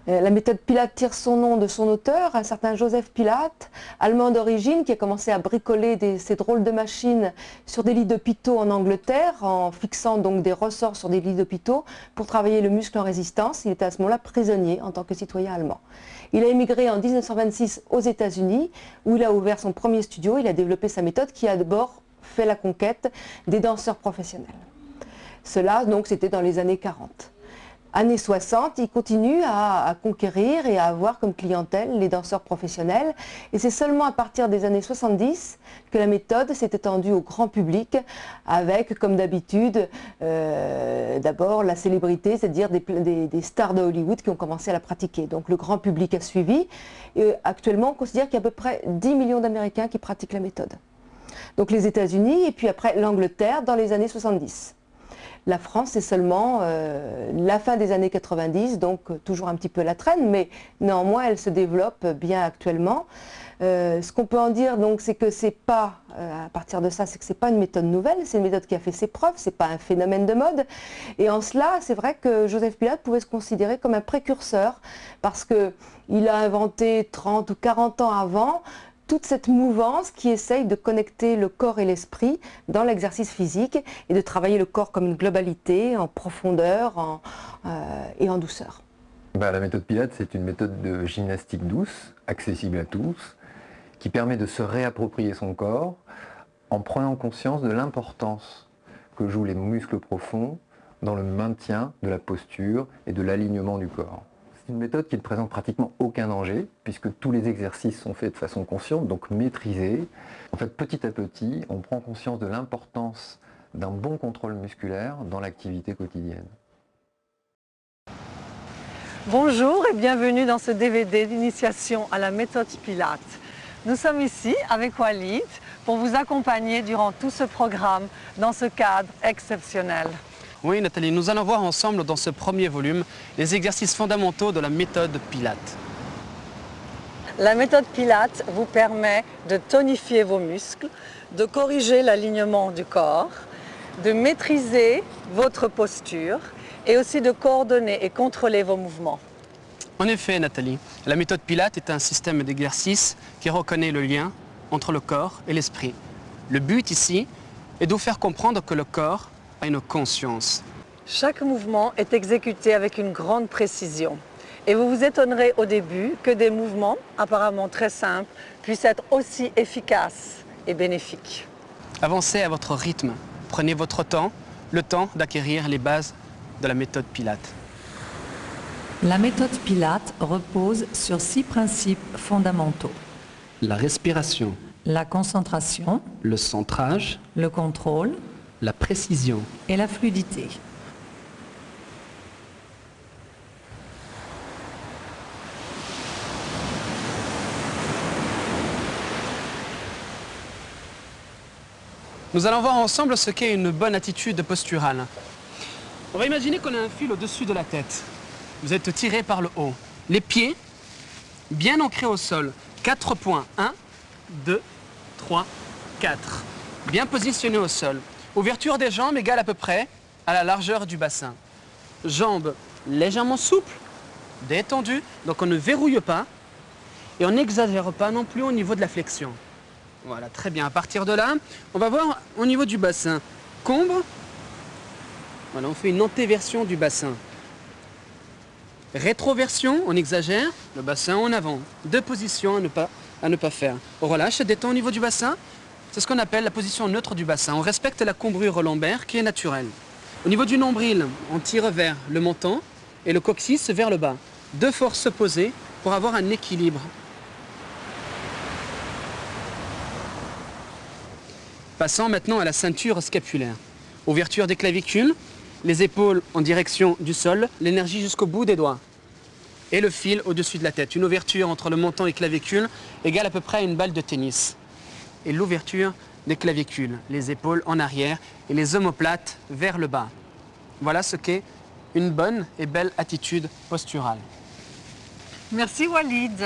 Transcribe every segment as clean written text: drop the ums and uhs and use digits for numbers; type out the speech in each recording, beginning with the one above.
La méthode Pilate tire son nom de son auteur, un certain Joseph Pilate, allemand d'origine, qui a commencé à bricoler ces drôles de machines sur des lits d'hôpitaux en Angleterre, en fixant donc des ressorts sur des lits d'hôpitaux pour travailler le muscle en résistance. Il était à ce moment-là prisonnier en tant que citoyen allemand. Il a émigré en 1926 aux États-Unis, où il a ouvert son premier studio. Il a développé sa méthode qui a d'abord fait la conquête des danseurs professionnels. Cela, donc, c'était dans les années 40. Années 60, il continue à conquérir et à avoir comme clientèle les danseurs professionnels. Et c'est seulement à partir des années 70 que la méthode s'est étendue au grand public avec, comme d'habitude, d'abord la célébrité, c'est-à-dire des stars de Hollywood qui ont commencé à la pratiquer. Donc le grand public a suivi. Et actuellement, on considère qu'il y a à peu près 10 millions d'Américains qui pratiquent la méthode. Donc les États-Unis et puis après l'Angleterre dans les années 70. La France, c'est seulement la fin des années 90, donc toujours un petit peu la traîne, mais néanmoins, elle se développe bien actuellement. Ce qu'on peut en dire, donc, c'est que c'est pas, à partir de ça, c'est que c'est pas une méthode nouvelle, c'est une méthode qui a fait ses preuves, c'est pas un phénomène de mode. Et en cela, c'est vrai que Joseph Pilate pouvait se considérer comme un précurseur, parce qu'il a inventé 30 ou 40 ans avant toute cette mouvance qui essaye de connecter le corps et l'esprit dans l'exercice physique et de travailler le corps comme une globalité, en profondeur et en douceur. La méthode Pilate, c'est une méthode de gymnastique douce, accessible à tous, qui permet de se réapproprier son corps en prenant conscience de l'importance que jouent les muscles profonds dans le maintien de la posture et de l'alignement du corps. C'est une méthode qui ne présente pratiquement aucun danger, puisque tous les exercices sont faits de façon consciente, donc maîtrisés. En fait, petit à petit, on prend conscience de l'importance d'un bon contrôle musculaire dans l'activité quotidienne. Bonjour et bienvenue dans ce DVD d'initiation à la méthode Pilate. Nous sommes ici avec Walid pour vous accompagner durant tout ce programme dans ce cadre exceptionnel. Oui Nathalie, nous allons voir ensemble dans ce premier volume les exercices fondamentaux de la méthode Pilate. La méthode Pilate vous permet de tonifier vos muscles, de corriger l'alignement du corps, de maîtriser votre posture et aussi de coordonner et contrôler vos mouvements. En effet Nathalie, la méthode Pilate est un système d'exercice qui reconnaît le lien entre le corps et l'esprit. Le but ici est de vous faire comprendre que le corps a une conscience. Chaque mouvement est exécuté avec une grande précision. Et vous vous étonnerez au début que des mouvements apparemment très simples puissent être aussi efficaces et bénéfiques. Avancez à votre rythme. Prenez votre temps, le temps d'acquérir les bases de la méthode Pilate. La méthode Pilate repose sur 6 principes fondamentaux. La respiration, La concentration, le centrage, le contrôle la précision. et la fluidité. Nous allons voir ensemble ce qu'est une bonne attitude posturale. On va imaginer qu'on a un fil au-dessus de la tête. Vous êtes tiré par le haut. Les pieds bien ancrés au sol. 4 points. 1, 2, 3, 4. Bien positionnés au sol. Ouverture des jambes égale à peu près à la largeur du bassin. Jambes légèrement souples, détendues, donc on ne verrouille pas et on n'exagère pas non plus au niveau de la flexion. Voilà, très bien. À partir de là, on va voir au niveau du bassin. Combre, voilà, on fait une antéversion du bassin. Rétroversion, on exagère, le bassin en avant. 2 positions à ne pas faire. On relâche, détend au niveau du bassin. C'est ce qu'on appelle la position neutre du bassin. On respecte la cambrure lombaire qui est naturelle. Au niveau du nombril, on tire vers le menton et le coccyx vers le bas. 2 forces opposées pour avoir un équilibre. Passons maintenant à la ceinture scapulaire. Ouverture des clavicules, les épaules en direction du sol, l'énergie jusqu'au bout des doigts. Et le fil au-dessus de la tête. Une ouverture entre le menton et clavicule égale à peu près à une balle de tennis. Et l'ouverture des clavicules, les épaules en arrière et les omoplates vers le bas. Voilà ce qu'est une bonne et belle attitude posturale. Merci Walid.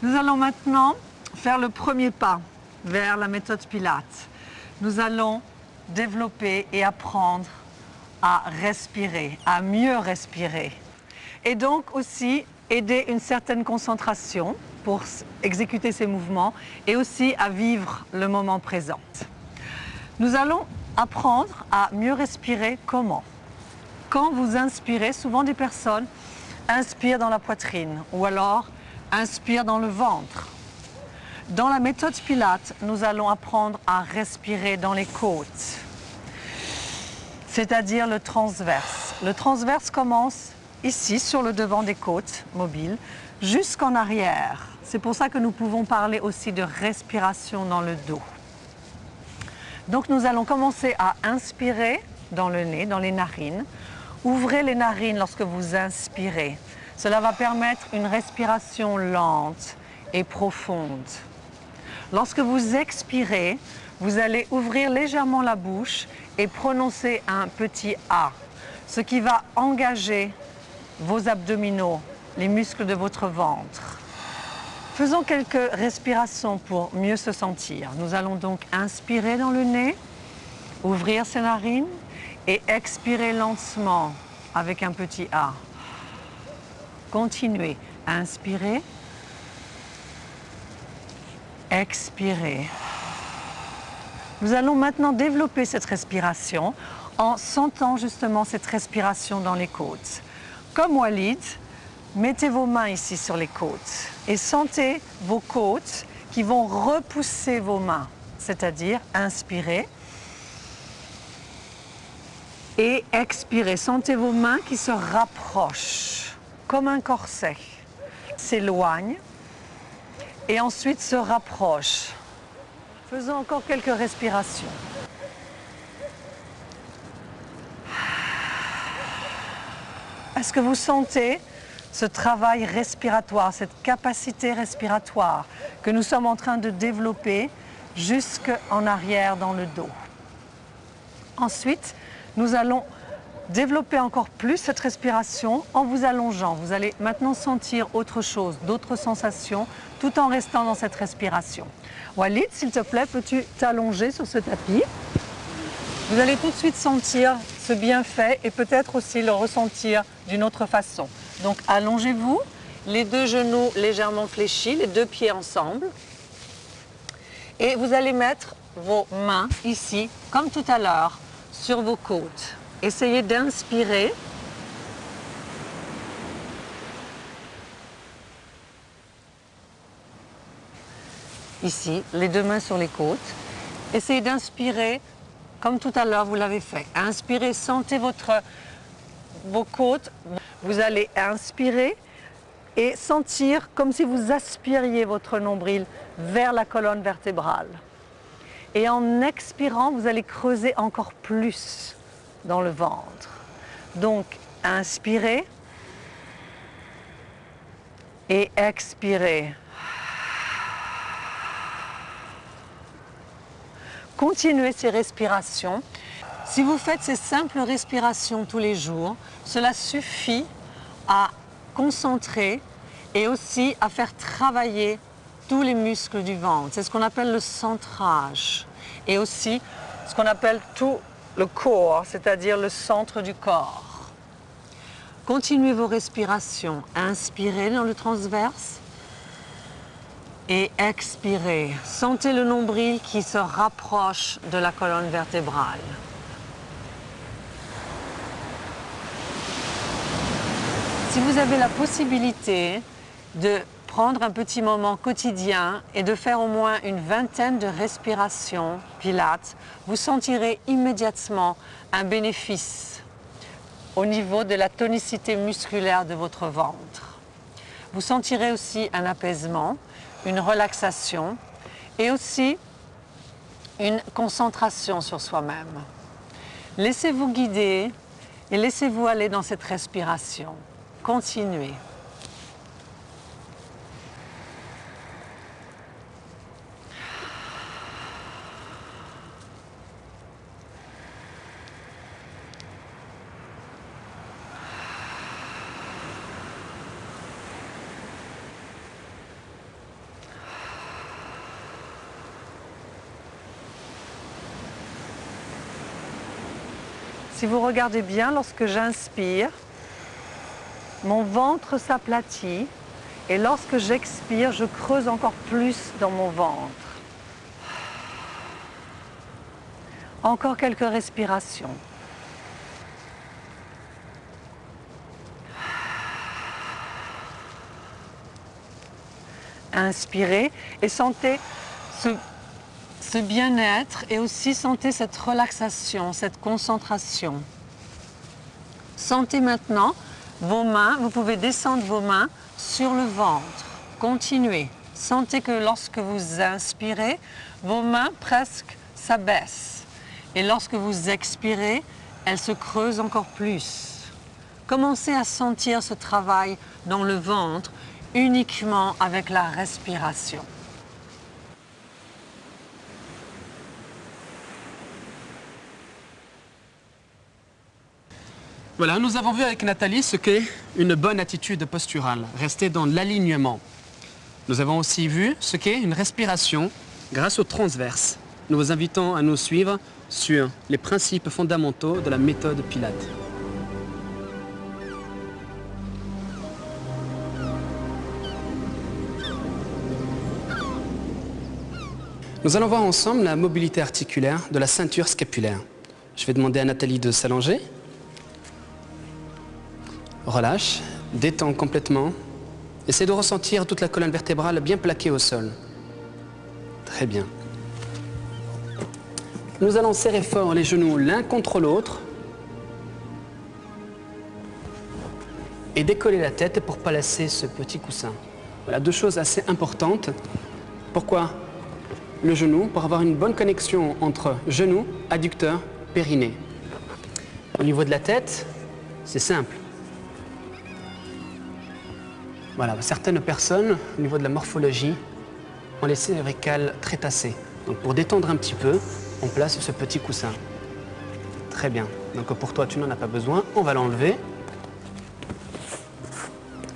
Nous allons maintenant faire le premier pas vers la méthode Pilate. Nous allons développer et apprendre à respirer, à mieux respirer. Et donc aussi aider une certaine concentration pour exécuter ces mouvements et aussi à vivre le moment présent. Nous allons apprendre à mieux respirer comment? Quand vous inspirez, souvent des personnes inspirent dans la poitrine ou alors inspirent dans le ventre. Dans la méthode Pilates, nous allons apprendre à respirer dans les côtes, c'est-à-dire le transverse. Le transverse commence ici, sur le devant des côtes mobiles, jusqu'en arrière. C'est pour ça que nous pouvons parler aussi de respiration dans le dos. Donc nous allons commencer à inspirer dans le nez, dans les narines. Ouvrez les narines lorsque vous inspirez. Cela va permettre une respiration lente et profonde. Lorsque vous expirez, vous allez ouvrir légèrement la bouche et prononcer un petit A, ce qui va engager vos abdominaux, les muscles de votre ventre. Faisons quelques respirations pour mieux se sentir. Nous allons donc inspirer dans le nez, ouvrir ses narines et expirer lentement avec un petit A. Continuez. Inspirez. Expirez. Nous allons maintenant développer cette respiration en sentant justement cette respiration dans les côtes. Comme Walid, mettez vos mains ici sur les côtes et sentez vos côtes qui vont repousser vos mains, c'est-à-dire inspirez et expirez. Sentez vos mains qui se rapprochent comme un corset, s'éloignent et ensuite se rapprochent. Faisons encore quelques respirations. Est-ce que vous sentez ce travail respiratoire, cette capacité respiratoire que nous sommes en train de développer jusqu'en arrière dans le dos? Ensuite, nous allons développer encore plus cette respiration en vous allongeant. Vous allez maintenant sentir autre chose, d'autres sensations, tout en restant dans cette respiration. Walid, s'il te plaît, peux-tu t'allonger sur ce tapis? Vous allez tout de suite sentir ce bienfait et peut-être aussi le ressentir d'une autre façon. Donc allongez-vous, les deux genoux légèrement fléchis, les deux pieds ensemble. Et vous allez mettre vos mains ici, comme tout à l'heure, sur vos côtes. Essayez d'inspirer. Ici, les deux mains sur les côtes. Essayez d'inspirer comme tout à l'heure vous l'avez fait. Inspirez, sentez vos côtes. Vous allez inspirer et sentir comme si vous aspiriez votre nombril vers la colonne vertébrale. Et en expirant, vous allez creuser encore plus dans le ventre. Donc, inspirez et expirez. Continuez ces respirations. Si vous faites ces simples respirations tous les jours, cela suffit à concentrer et aussi à faire travailler tous les muscles du ventre. C'est ce qu'on appelle le centrage. Et aussi ce qu'on appelle tout le corps, c'est-à-dire le centre du corps. Continuez vos respirations. Inspirez dans le transverse et expirez. Sentez le nombril qui se rapproche de la colonne vertébrale. Si vous avez la possibilité de prendre un petit moment quotidien et de faire au moins une vingtaine de respirations Pilates, vous sentirez immédiatement un bénéfice au niveau de la tonicité musculaire de votre ventre. Vous sentirez aussi un apaisement, une relaxation et aussi une concentration sur soi-même. Laissez-vous guider et laissez-vous aller dans cette respiration. Continuez. Si vous regardez bien, lorsque j'inspire, Mon ventre s'aplatit et lorsque j'expire, je creuse encore plus dans mon ventre. Encore quelques respirations. Inspirez et sentez ce bien-être et aussi sentez cette relaxation, cette concentration. Sentez maintenant vos mains, vous pouvez descendre vos mains sur le ventre. Continuez. Sentez que lorsque vous inspirez, vos mains presque s'abaissent. Et lorsque vous expirez, elles se creusent encore plus. Commencez à sentir ce travail dans le ventre uniquement avec la respiration. Voilà, nous avons vu avec Nathalie ce qu'est une bonne attitude posturale, rester dans l'alignement. Nous avons aussi vu ce qu'est une respiration grâce au transverse. Nous vous invitons à nous suivre sur les principes fondamentaux de la méthode Pilates. Nous allons voir ensemble la mobilité articulaire de la ceinture scapulaire. Je vais demander à Nathalie de s'allonger. Relâche, détends complètement. Essaie de ressentir toute la colonne vertébrale bien plaquée au sol. Très bien. Nous allons serrer fort les genoux l'un contre l'autre et décoller la tête pour placer ce petit coussin. Voilà, deux choses assez importantes. Pourquoi le genou? Pour avoir une bonne connexion entre genou, adducteur, périnée. Au niveau de la tête, c'est simple. Voilà, certaines personnes, au niveau de la morphologie, ont les cervicales très tassées. Donc pour détendre un petit peu, on place ce petit coussin. Très bien. Donc pour toi, tu n'en as pas besoin. On va l'enlever.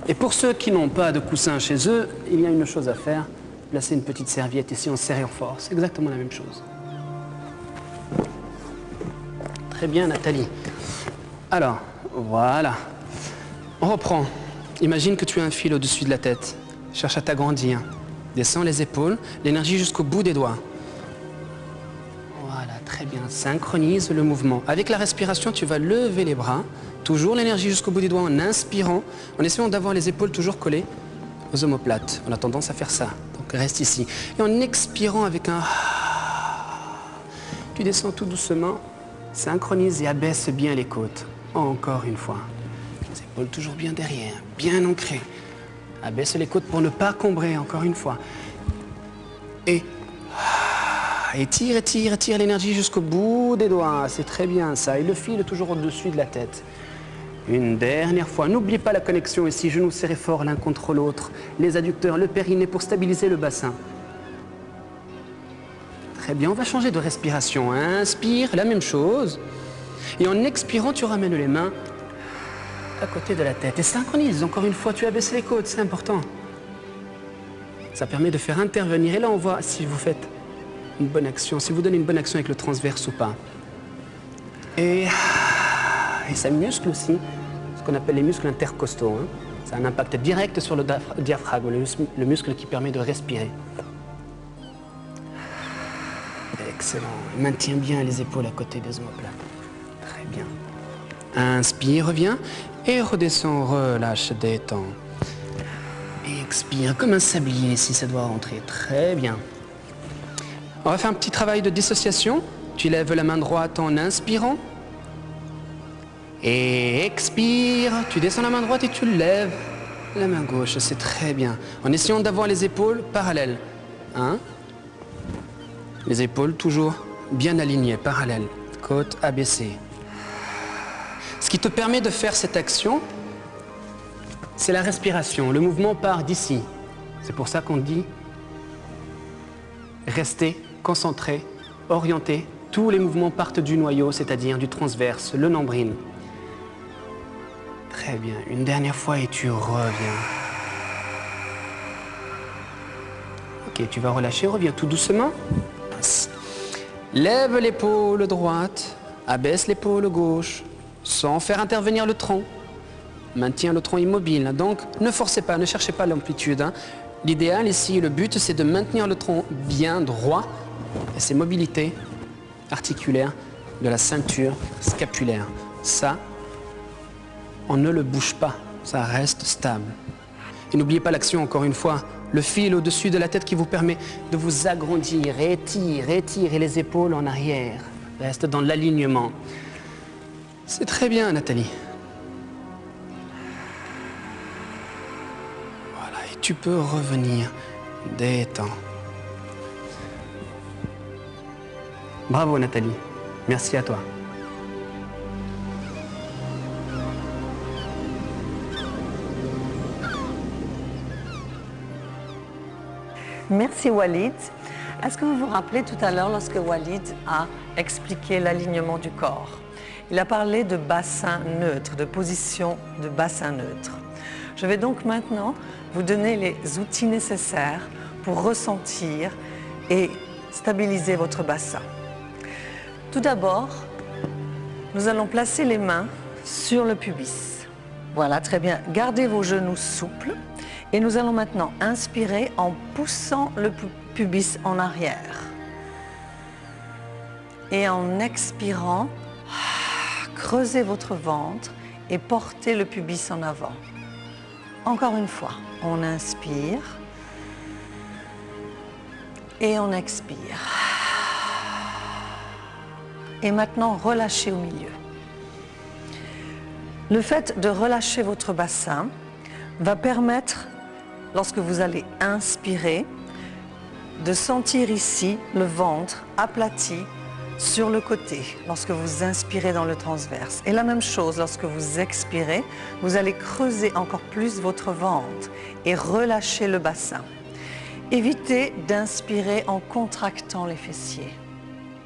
Et pour ceux qui n'ont pas de coussin chez eux, il y a une chose à faire. Placer une petite serviette ici en serrant fort. C'est exactement la même chose. Très bien, Nathalie. Alors, voilà. On reprend. Imagine que tu as un fil au-dessus de la tête. Cherche à t'agrandir. Descends les épaules, l'énergie jusqu'au bout des doigts. Voilà, très bien. Synchronise le mouvement. Avec la respiration, tu vas lever les bras. Toujours l'énergie jusqu'au bout des doigts en inspirant, en essayant d'avoir les épaules toujours collées aux omoplates. On a tendance à faire ça. Donc reste ici. Et en expirant avec un... Tu descends tout doucement, synchronise et abaisse bien les côtes. Encore une fois. Les épaules toujours bien derrière, bien ancrées. Abaisse les côtes pour ne pas combrer, encore une fois. Et étire, étire, étire l'énergie jusqu'au bout des doigts. C'est très bien ça. Et le fil toujours au-dessus de la tête. Une dernière fois. N'oublie pas la connexion ici. Genoux serrés fort l'un contre l'autre. Les adducteurs, le périnée pour stabiliser le bassin. Très bien. On va changer de respiration. Inspire, la même chose. Et en expirant, tu ramènes les mains à côté de la tête. Et synchronise. Encore une fois, tu abaisses les côtes. C'est important. Ça permet de faire intervenir. Et là, on voit si vous faites une bonne action, si vous donnez une bonne action avec le transverse ou pas. Et ça muscle aussi ce qu'on appelle les muscles intercostaux. Hein. Ça a un impact direct sur le diaphragme, le muscle qui permet de respirer. Excellent. Maintiens bien les épaules à côté des omoplates. Très bien. Inspire, reviens. Et redescends, relâche, détends. Et expire comme un sablier si ça doit rentrer. Très bien. On va faire un petit travail de dissociation. Tu lèves la main droite en inspirant. Et expire. Tu descends la main droite et tu lèves la main gauche. C'est très bien. En essayant d'avoir les épaules parallèles. Hein? Les épaules toujours bien alignées, parallèles. Côte abaissée. Ce qui te permet de faire cette action, c'est la respiration. Le mouvement part d'ici. C'est pour ça qu'on dit rester concentré, orienté. Tous les mouvements partent du noyau, c'est-à-dire du transverse, le nombril. Très bien. Une dernière fois et tu reviens. Ok, tu vas relâcher, reviens tout doucement. Lève l'épaule droite, abaisse l'épaule gauche, sans faire intervenir le tronc. maintient le tronc immobile. Donc, ne forcez pas, ne cherchez pas l'amplitude. L'idéal ici, le but, c'est de maintenir le tronc bien droit et ses mobilités articulaires de la ceinture scapulaire. Ça, on ne le bouge pas, ça reste stable. Et n'oubliez pas l'action, encore une fois, le fil au-dessus de la tête qui vous permet de vous agrandir, étirez les épaules en arrière. Reste dans l'alignement. C'est très bien, Nathalie. Voilà, et tu peux revenir. Détends. Bravo, Nathalie. Merci à toi. Merci Walid. Est-ce que vous vous rappelez tout à l'heure lorsque Walid a expliqué l'alignement du corps? Il a parlé de bassin neutre, de position de bassin neutre. Je vais donc maintenant vous donner les outils nécessaires pour ressentir et stabiliser votre bassin. Tout d'abord, nous allons placer les mains sur le pubis. Voilà, très bien. Gardez vos genoux souples. Et nous allons maintenant inspirer en poussant le pubis en arrière. Et en expirant, creusez votre ventre et portez le pubis en avant. Encore une fois, on inspire et on expire. Et maintenant, relâchez au milieu. Le fait de relâcher votre bassin va permettre, lorsque vous allez inspirer, de sentir ici le ventre aplati sur le côté, lorsque vous inspirez dans le transverse. Et la même chose, lorsque vous expirez, vous allez creuser encore plus votre ventre et relâcher le bassin. Évitez d'inspirer en contractant les fessiers,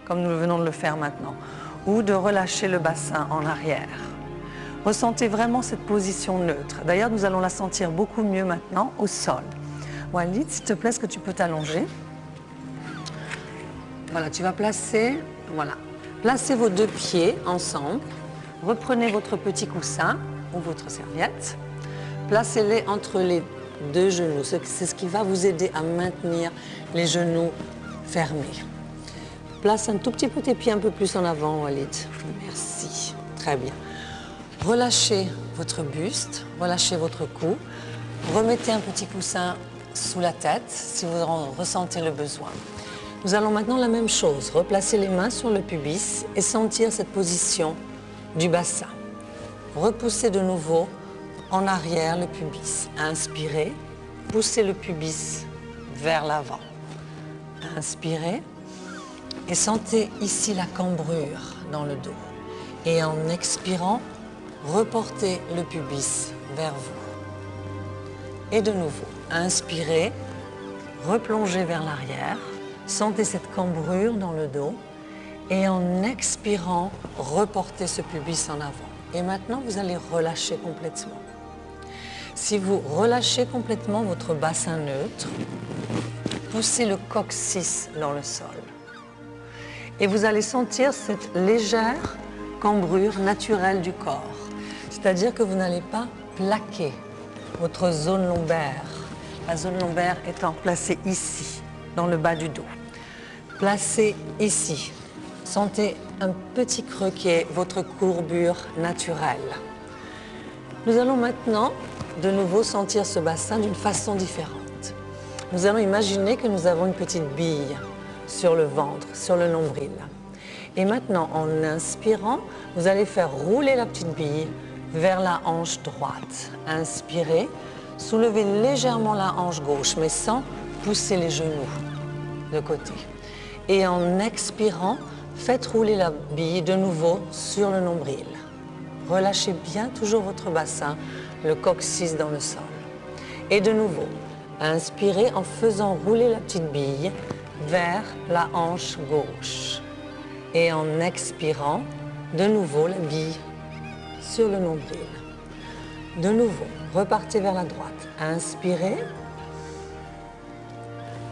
comme nous venons de le faire maintenant, ou de relâcher le bassin en arrière. Ressentez vraiment cette position neutre. D'ailleurs, nous allons la sentir beaucoup mieux maintenant au sol. Walid, s'il te plaît, est-ce que tu peux t'allonger? Voilà, tu vas placer, voilà. Placez vos deux pieds ensemble. Reprenez votre petit coussin ou votre serviette. Placez-les entre les deux genoux. C'est ce qui va vous aider à maintenir les genoux fermés. Place un tout petit peu tes pieds un peu plus en avant, Walid. Merci. Très bien. Relâchez votre buste, relâchez votre cou. Remettez un petit coussin sous la tête si vous en ressentez le besoin. Nous allons maintenant la même chose, replacer les mains sur le pubis et sentir cette position du bassin. Repoussez de nouveau en arrière le pubis. Inspirez, poussez le pubis vers l'avant. Inspirez et sentez ici la cambrure dans le dos. Et en expirant, reportez le pubis vers vous. Et de nouveau, inspirez, replongez vers l'arrière, sentez cette cambrure dans le dos et en expirant, reportez ce pubis en avant. Et maintenant, vous allez relâcher complètement. Si vous relâchez complètement votre bassin neutre, poussez le coccyx dans le sol. Et vous allez sentir cette légère cambrure naturelle du corps. C'est-à-dire que vous n'allez pas plaquer votre zone lombaire. La zone lombaire étant placée ici, dans le bas du dos. Placée ici. Sentez un petit creux qui est votre courbure naturelle. Nous allons maintenant de nouveau sentir ce bassin d'une façon différente. Nous allons imaginer que nous avons une petite bille sur le ventre, sur le nombril. Et maintenant, en inspirant, vous allez faire rouler la petite bille vers la hanche droite. Inspirez, soulevez légèrement la hanche gauche, mais sans pousser les genoux de côté. Et en expirant, faites rouler la bille de nouveau sur le nombril. Relâchez bien toujours votre bassin, le coccyx dans le sol. Et de nouveau, inspirez en faisant rouler la petite bille vers la hanche gauche. Et en expirant, de nouveau la bille sur le nombril. De nouveau, repartez vers la droite. Inspirez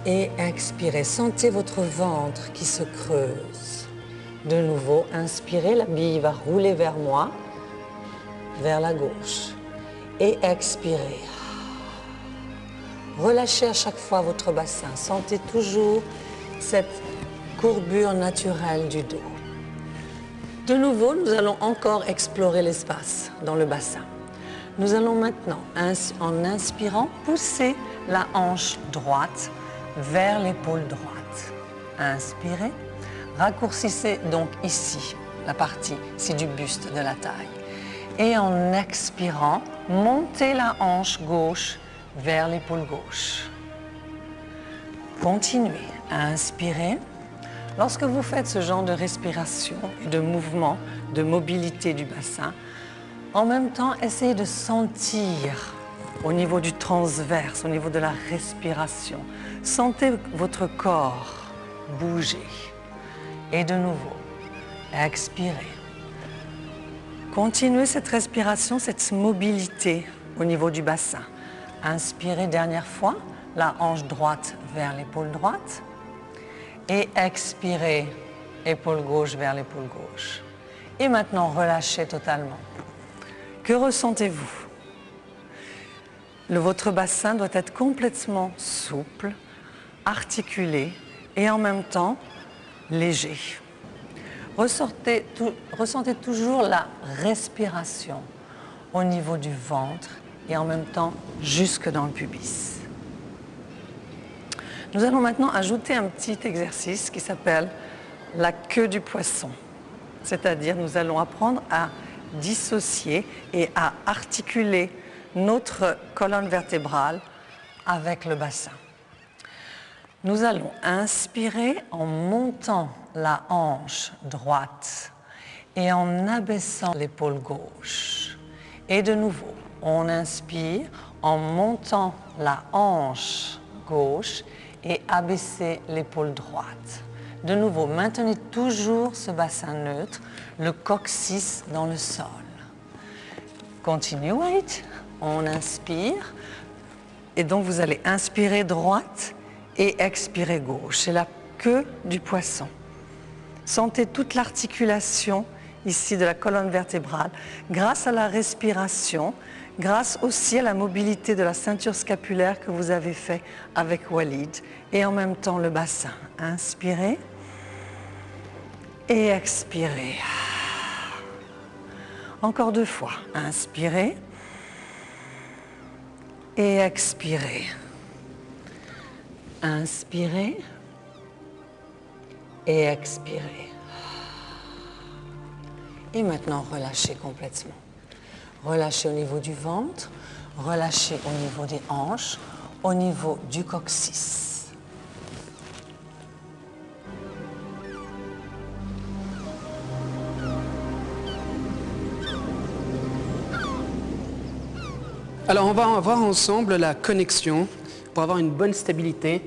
et expirez. Sentez votre ventre qui se creuse. De nouveau, inspirez, la bille va rouler vers moi, vers la gauche. et expirez. Relâchez à chaque fois votre bassin. Sentez toujours cette courbure naturelle du dos. De nouveau, nous allons encore explorer l'espace dans le bassin. Nous allons maintenant, en inspirant, pousser la hanche droite vers l'épaule droite. Inspirez. Raccourcissez donc ici, la partie ici du buste de la taille. Et en expirant, montez la hanche gauche vers l'épaule gauche. Continuez à inspirer. Lorsque vous faites ce genre de respiration, de mouvement, de mobilité du bassin, en même temps, essayez de sentir au niveau du transverse, au niveau de la respiration. Sentez votre corps bouger. Et de nouveau, expirez. Continuez cette respiration, cette mobilité au niveau du bassin. Inspirez dernière fois, la hanche droite vers l'épaule droite. Et expirez, épaule gauche vers l'épaule gauche. Et maintenant, relâchez totalement. Que ressentez-vous? Votre bassin doit être complètement souple, articulé et en même temps léger. Ressentez toujours la respiration au niveau du ventre et en même temps jusque dans le pubis. Nous allons maintenant ajouter un petit exercice qui s'appelle la queue du poisson. C'est-à-dire nous allons apprendre à dissocier et à articuler notre colonne vertébrale avec le bassin. Nous allons inspirer en montant la hanche droite et en abaissant l'épaule gauche. Et de nouveau, on inspire en montant la hanche gauche et abaisser l'épaule droite. De nouveau, maintenez toujours ce bassin neutre, le coccyx dans le sol. Continuez, on inspire et donc vous allez inspirer droite et expirer gauche. C'est la queue du poisson. Sentez toute l'articulation ici de la colonne vertébrale grâce à la respiration, grâce aussi à la mobilité de la ceinture scapulaire que vous avez fait avec Walid et en même temps le bassin. Inspirez et expirez. Encore 2 fois. Inspirez et expirez. Inspirez et expirez. Et maintenant, relâchez complètement. Relâchez au niveau du ventre, relâchez au niveau des hanches, au niveau du coccyx. Alors on va voir ensemble la connexion pour avoir une bonne stabilité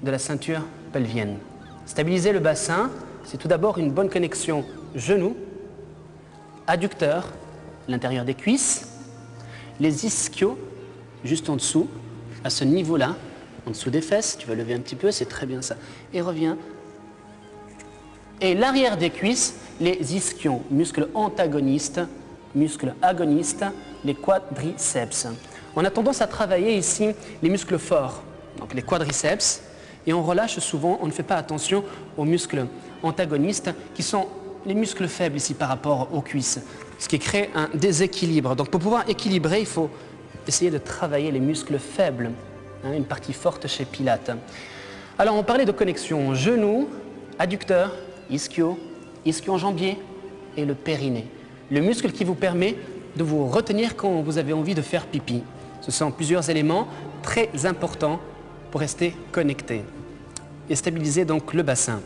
de la ceinture pelvienne. Stabiliser le bassin, c'est tout d'abord une bonne connexion genou, adducteur, l'intérieur des cuisses, les ischios juste en dessous, à ce niveau-là, en dessous des fesses. Tu vas lever un petit peu, c'est très bien ça. Et reviens. Et l'arrière des cuisses, les ischions, muscles antagonistes, muscles agonistes, les quadriceps. On a tendance à travailler ici les muscles forts, donc les quadriceps, et on relâche souvent, on ne fait pas attention aux muscles antagonistes qui sont les muscles faibles ici par rapport aux cuisses, ce qui crée un déséquilibre. Donc pour pouvoir équilibrer, il faut essayer de travailler les muscles faibles, une partie forte chez Pilates. Alors on parlait de connexion genou, adducteur, ischio, ischio-jambier et le périnée. Le muscle qui vous permet de vous retenir quand vous avez envie de faire pipi. Ce sont plusieurs éléments très importants pour rester connecté et stabiliser donc le bassin.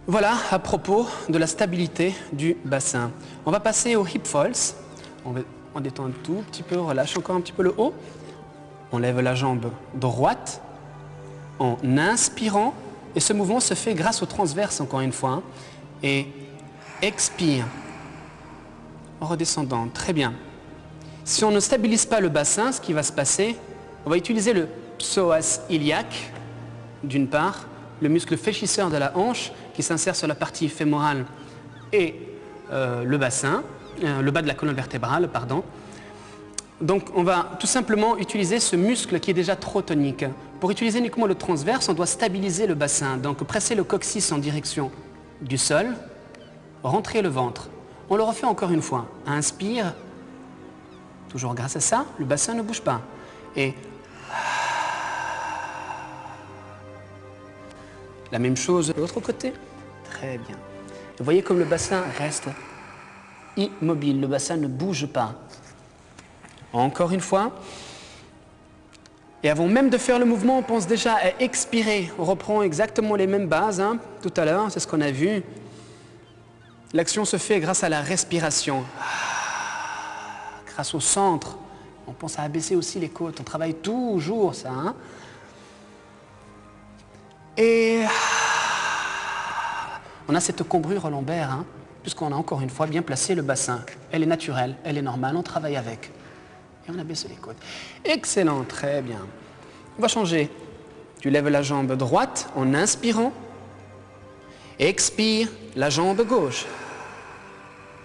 Voilà à propos de la stabilité du bassin. On va passer au hip falls. On détend un tout petit peu, on relâche encore un petit peu le haut. On lève la jambe droite en inspirant. Et ce mouvement se fait grâce au transverse, encore une fois. Et expire en redescendant. Très bien. Si on ne stabilise pas le bassin, ce qui va se passer, on va utiliser le psoas iliaque, d'une part, le muscle fléchisseur de la hanche qui s'insère sur la partie fémorale et le bassin, le bas de la colonne vertébrale, pardon. Donc on va tout simplement utiliser ce muscle qui est déjà trop tonique. Pour utiliser uniquement le transverse, on doit stabiliser le bassin. Donc presser le coccyx en direction du sol, rentrer le ventre. On le refait encore une fois. Inspire. Toujours grâce à ça, le bassin ne bouge pas. Et la même chose de l'autre côté. Très bien. Vous voyez comme le bassin reste immobile, le bassin ne bouge pas. Encore une fois. Et avant même de faire le mouvement, on pense déjà à expirer. On reprend exactement les mêmes bases, hein, tout à l'heure, c'est ce qu'on a vu. L'action se fait grâce à la respiration. Grâce au centre. On pense à abaisser aussi les côtes. On travaille toujours ça. Hein. Et on a cette cambrure lombaire, hein, puisqu'on a encore une fois bien placé le bassin. Elle est naturelle, elle est normale, on travaille avec. Et on abaisse les côtes. Excellent, très bien. On va changer. Tu lèves la jambe droite en inspirant. Expire la jambe gauche.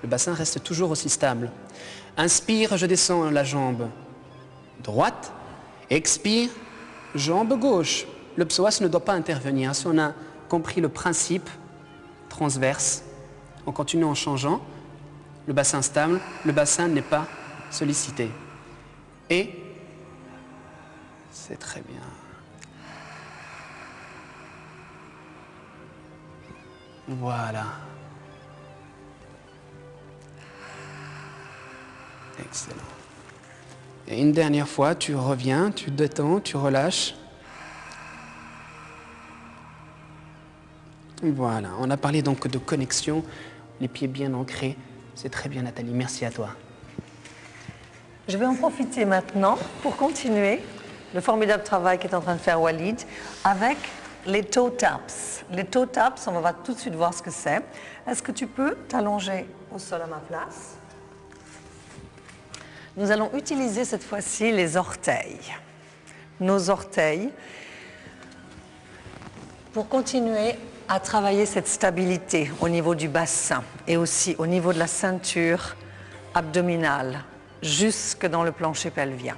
Le bassin reste toujours aussi stable. Inspire, je descends la jambe droite. Expire, jambe gauche. Le psoas ne doit pas intervenir. Si on a compris le principe transverse, on continue en changeant. Le bassin stable, le bassin n'est pas sollicité. Et c'est très bien. Voilà. Excellent. Et une dernière fois, tu reviens, tu détends, tu relâches. Voilà, on a parlé donc de connexion, les pieds bien ancrés. C'est très bien, Nathalie, merci à toi. Je vais en profiter maintenant pour continuer le formidable travail qu'est en train de faire Walid avec les toe taps. Les toe taps, on va tout de suite voir ce que c'est. Est-ce que tu peux t'allonger au sol à ma place? Nous allons utiliser cette fois-ci les orteils. Nos orteils pour continuer à travailler cette stabilité au niveau du bassin et aussi au niveau de la ceinture abdominale jusque dans le plancher pelvien.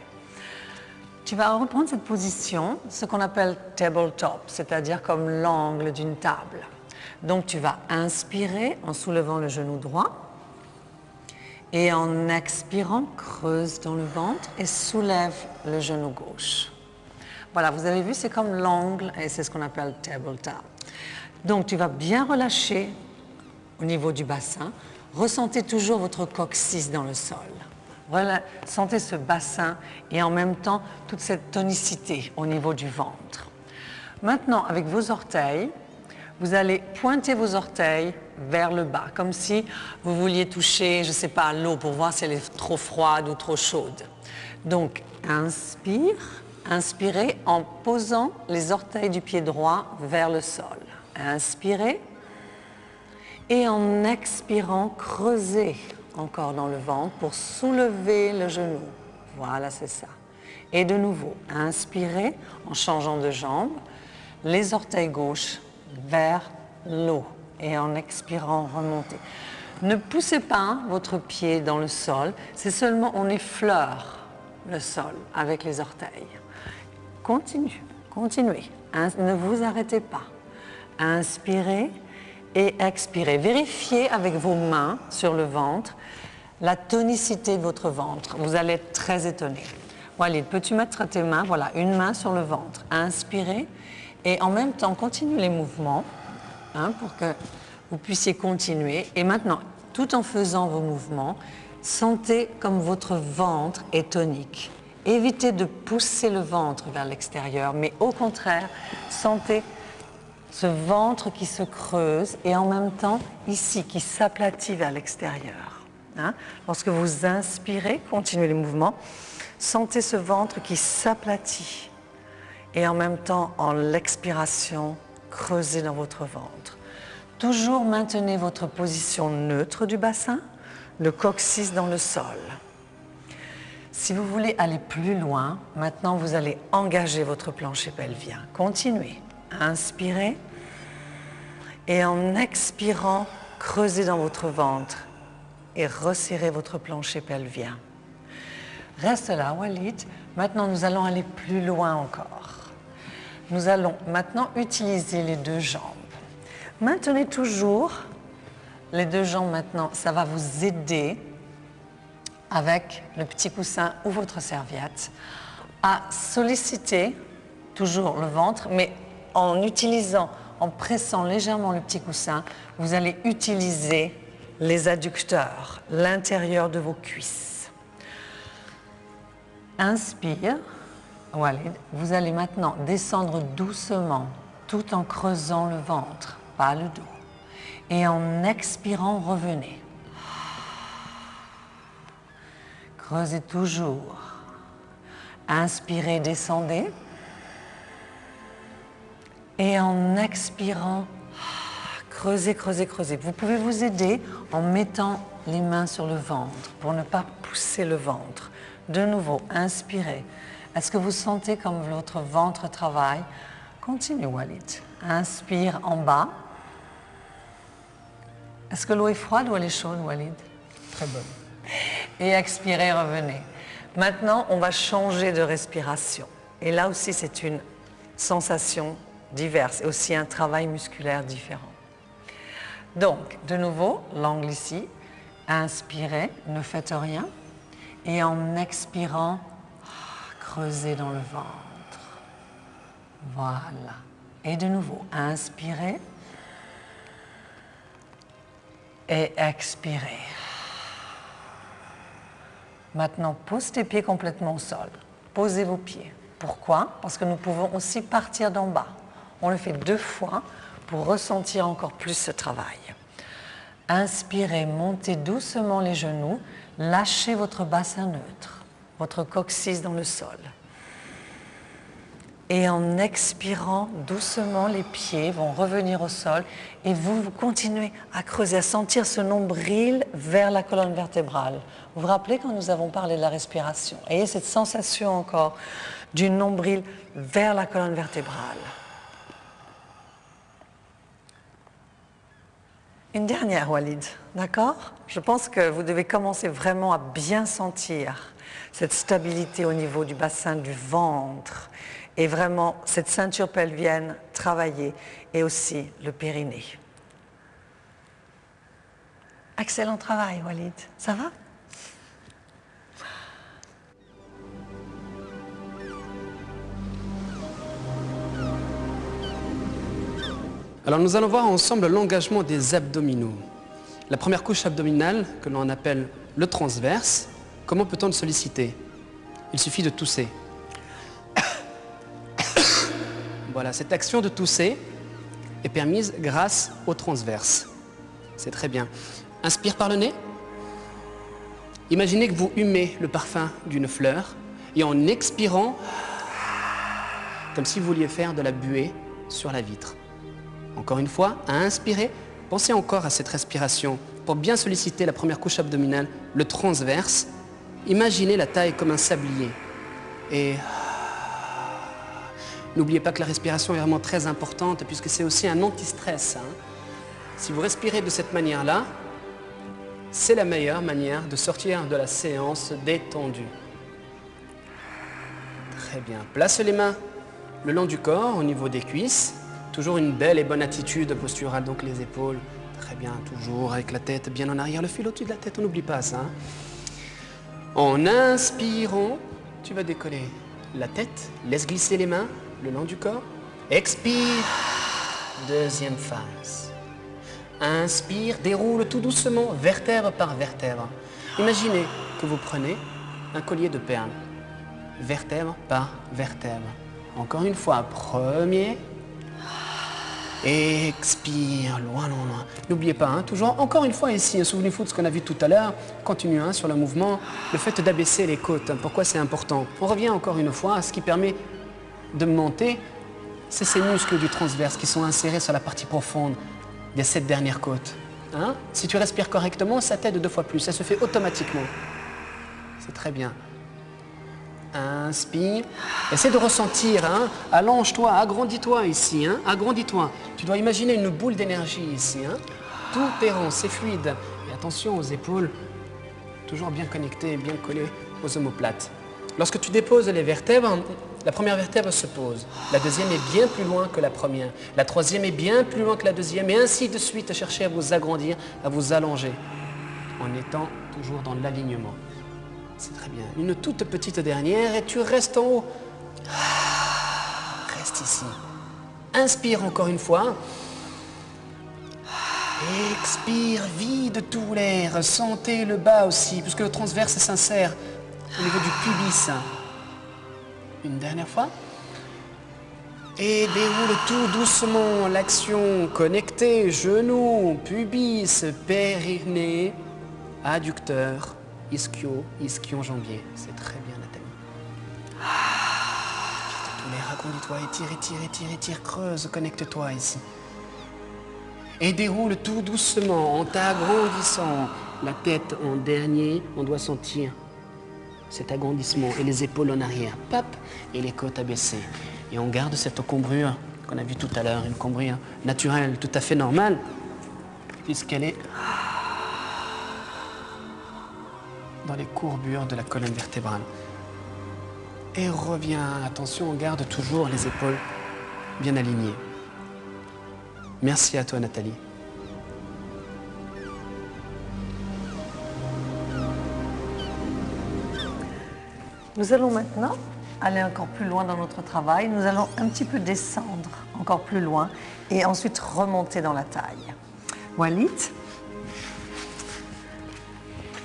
Tu vas reprendre cette position, ce qu'on appelle tabletop, c'est-à-dire comme l'angle d'une table. Donc tu vas inspirer en soulevant le genou droit et en expirant, creuse dans le ventre et soulève le genou gauche. Voilà, vous avez vu, c'est comme l'angle et c'est ce qu'on appelle tabletop. Donc tu vas bien relâcher au niveau du bassin. Ressentez toujours votre coccyx dans le sol. Voilà, sentez ce bassin et en même temps toute cette tonicité au niveau du ventre. Maintenant, avec vos orteils, vous allez pointer vos orteils vers le bas, comme si vous vouliez toucher, je ne sais pas, l'eau pour voir si elle est trop froide ou trop chaude. Donc, inspirez en posant les orteils du pied droit vers le sol. Inspirez et en expirant, creusez encore dans le ventre pour soulever le genou. Voilà, c'est ça. Et de nouveau, inspirez en changeant de jambe, les orteils gauche vers l'eau et en expirant, remontez. Ne poussez pas votre pied dans le sol, c'est seulement on effleure le sol avec les orteils. Continuez, ne vous arrêtez pas. Inspirez et expirez. Vérifiez avec vos mains sur le ventre la tonicité de votre ventre. Vous allez être très étonné. Walid, peux-tu mettre tes mains, voilà, une main sur le ventre. Inspirez et en même temps, continuez les mouvements pour que vous puissiez continuer. Et maintenant, tout en faisant vos mouvements, sentez comme votre ventre est tonique. Évitez de pousser le ventre vers l'extérieur, mais au contraire, sentez ce ventre qui se creuse et en même temps, ici, qui s'aplatit vers l'extérieur. Lorsque vous inspirez, continuez les mouvements, sentez ce ventre qui s'aplatit et en même temps, en l'expiration, creusez dans votre ventre. Toujours maintenez votre position neutre du bassin, le coccyx dans le sol. Si vous voulez aller plus loin, maintenant vous allez engager votre plancher pelvien. Continuez. Inspirez et en expirant, creusez dans votre ventre et resserrez votre plancher pelvien. Reste là, Walid. Maintenant, nous allons aller plus loin encore. Nous allons maintenant utiliser les deux jambes. Maintenez toujours les deux jambes maintenant. Ça va vous aider avec le petit coussin ou votre serviette à solliciter toujours le ventre, mais en utilisant, en pressant légèrement le petit coussin, vous allez utiliser les adducteurs, l'intérieur de vos cuisses. Inspire, Walid. Vous allez maintenant descendre doucement, tout en creusant le ventre, pas le dos. Et en expirant, revenez. Creusez toujours. Inspirez, descendez. Et en expirant, creusez, creusez, creusez. Vous pouvez vous aider en mettant les mains sur le ventre pour ne pas pousser le ventre. De nouveau, inspirez. Est-ce que vous sentez comme votre ventre travaille? Continue, Walid. Inspire en bas. Est-ce que l'eau est froide ou elle est chaude, Walid? Très bonne. Et expirez, revenez. Maintenant, on va changer de respiration. Et là aussi, c'est une sensation diverse et aussi un travail musculaire différent. Donc, de nouveau, l'angle ici. Inspirez, ne faites rien. Et en expirant, creusez dans le ventre. Voilà. Et de nouveau, inspirez. Et expirez. Maintenant, pose tes pieds complètement au sol. Posez vos pieds. Pourquoi? Parce que nous pouvons aussi partir d'en bas. On le fait 2 fois pour ressentir encore plus ce travail. Inspirez, montez doucement les genoux, lâchez votre bassin neutre, votre coccyx dans le sol. Et en expirant doucement, les pieds vont revenir au sol et vous continuez à creuser, à sentir ce nombril vers la colonne vertébrale. Vous vous rappelez quand nous avons parlé de la respiration? Ayez cette sensation encore du nombril vers la colonne vertébrale. Une dernière, Walid, d'accord? Je pense que vous devez commencer vraiment à bien sentir cette stabilité au niveau du bassin du ventre et vraiment cette ceinture pelvienne travaillée et aussi le périnée. Excellent travail, Walid. Ça va? Alors nous allons voir ensemble l'engagement des abdominaux. La première couche abdominale, que l'on appelle le transverse, comment peut-on le solliciter? Il suffit de tousser. Voilà, cette action de tousser est permise grâce au transverse. C'est très bien. Inspire par le nez. Imaginez que vous humez le parfum d'une fleur et en expirant, comme si vous vouliez faire de la buée sur la vitre. Encore une fois, à inspirer, pensez encore à cette respiration pour bien solliciter la première couche abdominale, le transverse. Imaginez la taille comme un sablier. Et n'oubliez pas que la respiration est vraiment très importante puisque c'est aussi un anti-stress. Si vous respirez de cette manière-là, c'est la meilleure manière de sortir de la séance détendue. Très bien. Place les mains le long du corps, au niveau des cuisses. Toujours une belle et bonne attitude posturale, donc les épaules. Très bien, toujours avec la tête bien en arrière, le fil au-dessus de la tête, on n'oublie pas ça. En inspirant, tu vas décoller la tête, laisse glisser les mains le long du corps. Expire, deuxième phase. Inspire, déroule tout doucement, vertèbre par vertèbre. Imaginez que vous prenez un collier de perles, vertèbre par vertèbre. Encore une fois, premier. Expire, loin, loin, loin. N'oubliez pas, toujours, encore une fois ici, souvenez-vous de ce qu'on a vu tout à l'heure. Continue sur le mouvement, le fait d'abaisser les côtes. Pourquoi c'est important? On revient encore une fois à ce qui permet de monter, c'est ces muscles du transverse qui sont insérés sur la partie profonde des 7 dernières côtes. Si tu respires correctement, ça t'aide 2 fois plus, ça se fait automatiquement. C'est très bien. Inspire. Essaie de ressentir, allonge-toi, agrandis-toi ici, agrandis-toi. Tu dois imaginer une boule d'énergie ici. Tout est rond, c'est fluide. Et attention aux épaules, toujours bien connecté et bien collé aux omoplates. Lorsque tu déposes les vertèbres, la première vertèbre se pose. La deuxième est bien plus loin que la première. La troisième est bien plus loin que la deuxième. Et ainsi de suite, cherchez à vous agrandir, à vous allonger, en étant toujours dans l'alignement. C'est très bien. Une toute petite dernière et tu restes en haut. Reste ici. Inspire encore une fois. Expire, vide tout l'air. Sentez le bas aussi, puisque le transverse s'insère au niveau du pubis. Une dernière fois. Et déroule tout doucement l'action connectée, genou, pubis, périnée, adducteur, ischio-jambier. C'est très bien, Nathalie. Vide tout l'air, agrandis-toi, étire, creuse, connecte-toi ici. Et déroule tout doucement en t'agrandissant. La tête en dernier, on doit sentir cet agrandissement et les épaules en arrière, pop, et les côtes abaissées. Et on garde cette cambrure qu'on a vue tout à l'heure, une cambrure naturelle, tout à fait normale, puisqu'elle est dans les courbures de la colonne vertébrale. Et reviens, attention, on garde toujours les épaules bien alignées. Merci à toi, Nathalie. Nous allons maintenant aller encore plus loin dans notre travail. Nous allons un petit peu descendre encore plus loin et ensuite remonter dans la taille. Walid,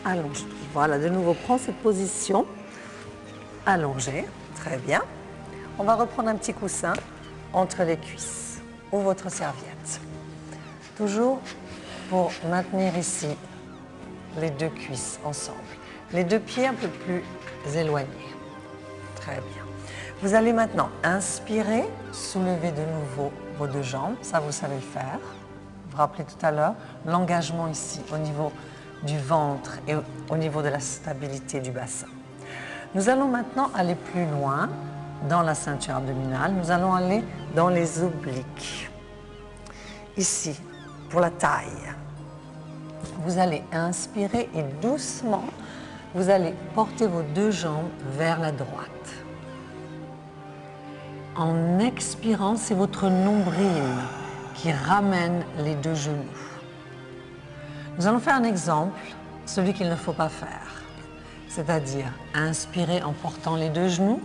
allonge. Voilà, de nouveau, prends cette position. Allongée, très bien. On va reprendre un petit coussin entre les cuisses ou votre serviette. Toujours pour maintenir ici les deux cuisses ensemble. Les deux pieds un peu plus éloignés. Très bien. Vous allez maintenant inspirer, soulever de nouveau vos deux jambes. Ça, vous savez le faire. Vous vous rappelez tout à l'heure l'engagement ici au niveau du ventre et au niveau de la stabilité du bassin. Nous allons maintenant aller plus loin dans la ceinture abdominale. Nous allons aller dans les obliques. Ici, pour la taille. Vous allez inspirer et doucement, vous allez porter vos deux jambes vers la droite. En expirant, c'est votre nombril qui ramène les deux genoux. Nous allons faire un exemple, celui qu'il ne faut pas faire. C'est-à-dire inspirer en portant les deux genoux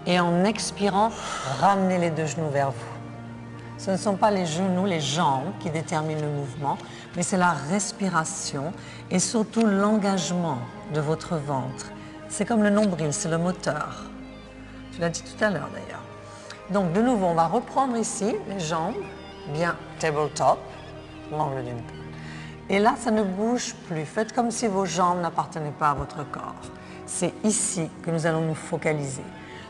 et en expirant, ramener les deux genoux vers vous. Ce ne sont pas les genoux, les jambes qui déterminent le mouvement, mais c'est la respiration et surtout l'engagement de votre ventre. C'est comme le nombril, c'est le moteur. Tu l'as dit tout à l'heure d'ailleurs. Donc de nouveau, on va reprendre ici les jambes, bien tabletop, l'angle d'une poule. Et là, ça ne bouge plus. Faites comme si vos jambes n'appartenaient pas à votre corps. C'est ici que nous allons nous focaliser.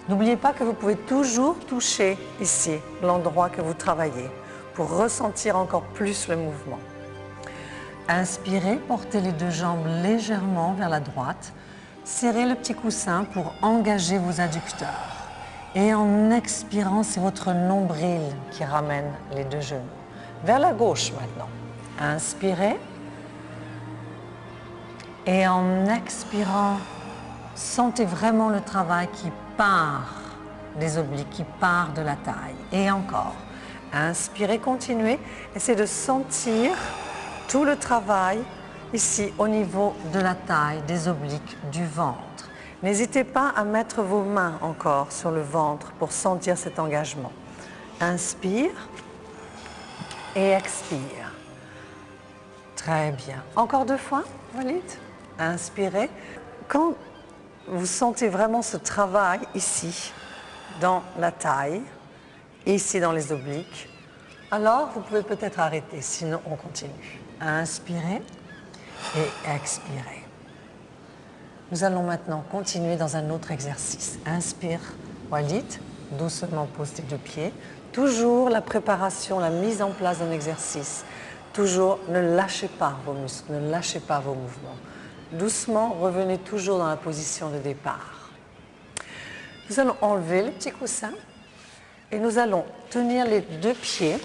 N'oubliez pas que vous pouvez toujours toucher ici, l'endroit que vous travaillez, pour ressentir encore plus le mouvement. Inspirez, portez les deux jambes légèrement vers la droite. Serrez le petit coussin pour engager vos adducteurs. Et en expirant, c'est votre nombril qui ramène les deux genoux. Vers la gauche maintenant. Inspirez. Et en expirant, sentez vraiment le travail qui part des obliques, qui part de la taille. Et encore. Inspirez, continuez. Essayez de sentir tout le travail ici au niveau de la taille, des obliques, du ventre. N'hésitez pas à mettre vos mains encore sur le ventre pour sentir cet engagement. Inspire et expire. Très bien. Encore deux fois, Walid. Inspirez. Quand vous sentez vraiment ce travail ici, dans la taille, ici dans les obliques, alors vous pouvez peut-être arrêter, sinon on continue. Inspirez et expirez. Nous allons maintenant continuer dans un autre exercice. Inspire, Walid, doucement pose tes deux pieds. Toujours la préparation, la mise en place d'un exercice. Toujours, ne lâchez pas vos muscles, ne lâchez pas vos mouvements. Doucement, revenez toujours dans la position de départ. Nous allons enlever le petit coussin et nous allons tenir les deux pieds,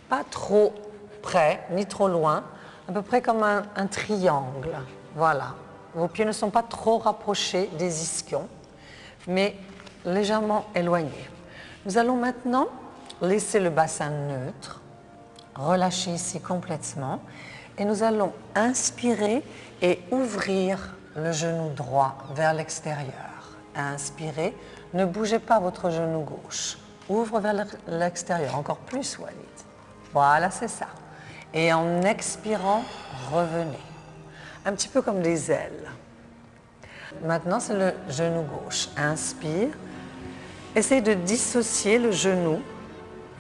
pas trop près ni trop loin, à peu près comme un triangle. Voilà. Vos pieds ne sont pas trop rapprochés des ischions, mais légèrement éloignés. Nous allons maintenant laisser le bassin neutre, relâcher ici complètement, et nous allons inspirer et ouvrir le genou droit vers l'extérieur. Inspirez, ne bougez pas votre genou gauche. Ouvre vers l'extérieur, encore plus Walid. Voilà, c'est ça. Et en expirant, revenez. Un petit peu comme des ailes. Maintenant, c'est le genou gauche. Inspire. Essayez de dissocier le genou.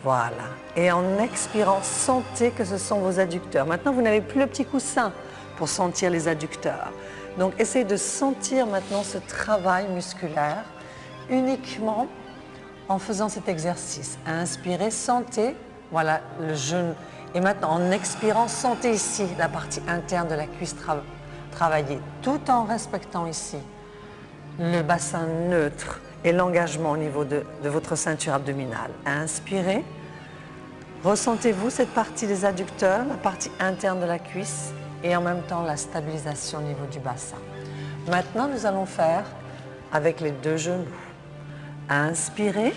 Voilà. Et en expirant, sentez que ce sont vos adducteurs. Maintenant, vous n'avez plus le petit coussin pour sentir les adducteurs. Donc, essayez de sentir maintenant ce travail musculaire uniquement en faisant cet exercice. Inspirez, sentez, voilà, le genou. Et maintenant, en expirant, sentez ici la partie interne de la cuisse travailler, tout en respectant ici le bassin neutre et l'engagement au niveau de votre ceinture abdominale. Inspirez. Ressentez-vous cette partie des adducteurs, la partie interne de la cuisse et en même temps la stabilisation au niveau du bassin. Maintenant, nous allons faire avec les deux genoux. Inspirez.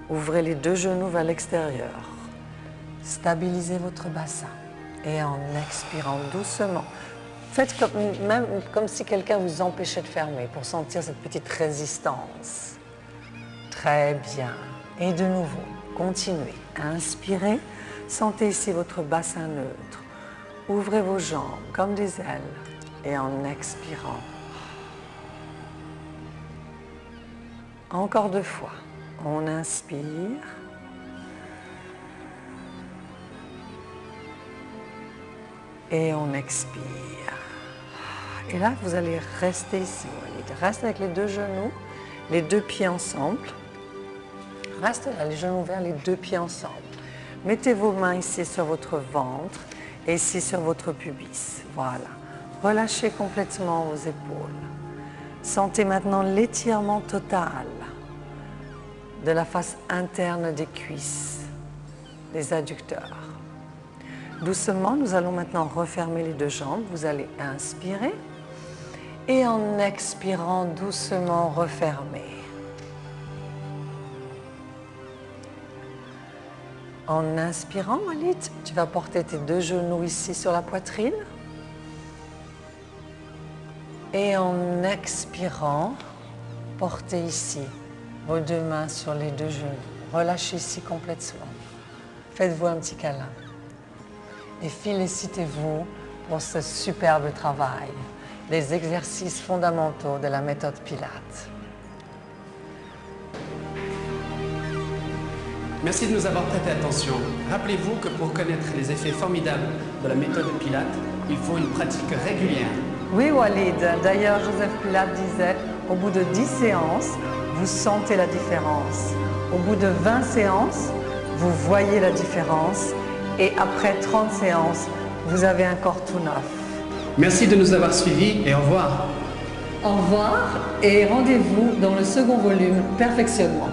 Ouvrez les deux genoux vers l'extérieur. Stabilisez votre bassin. Et en expirant doucement, faites comme si quelqu'un vous empêchait de fermer pour sentir cette petite résistance. Très bien. Et de nouveau, continuez. Inspirez. Sentez ici votre bassin neutre. Ouvrez vos jambes comme des ailes. Et en expirant. Encore deux fois. On inspire. Et on expire. Et là, vous allez rester ici. Reste avec les deux genoux, les deux pieds ensemble. Reste là, les genoux ouverts, les deux pieds ensemble. Mettez vos mains ici sur votre ventre et ici sur votre pubis. Voilà. Relâchez complètement vos épaules. Sentez maintenant l'étirement total de la face interne des cuisses, des adducteurs. Doucement, nous allons maintenant refermer les deux jambes. Vous allez inspirer et en expirant doucement refermer. En inspirant, Walid, tu vas porter tes deux genoux ici sur la poitrine. Et en expirant, portez ici vos deux mains sur les deux genoux. Relâchez ici complètement. Faites-vous un petit câlin. Et félicitez-vous pour ce superbe travail, les exercices fondamentaux de la méthode Pilates. Merci de nous avoir prêté attention. Rappelez-vous que pour connaître les effets formidables de la méthode Pilates, il faut une pratique régulière. Oui, Walid. D'ailleurs, Joseph Pilates disait, au bout de 10 séances, vous sentez la différence. Au bout de 20 séances, vous voyez la différence. Et après 30 séances, vous avez un corps tout neuf. Merci de nous avoir suivis et au revoir. Au revoir et rendez-vous dans le second volume Perfectionnement.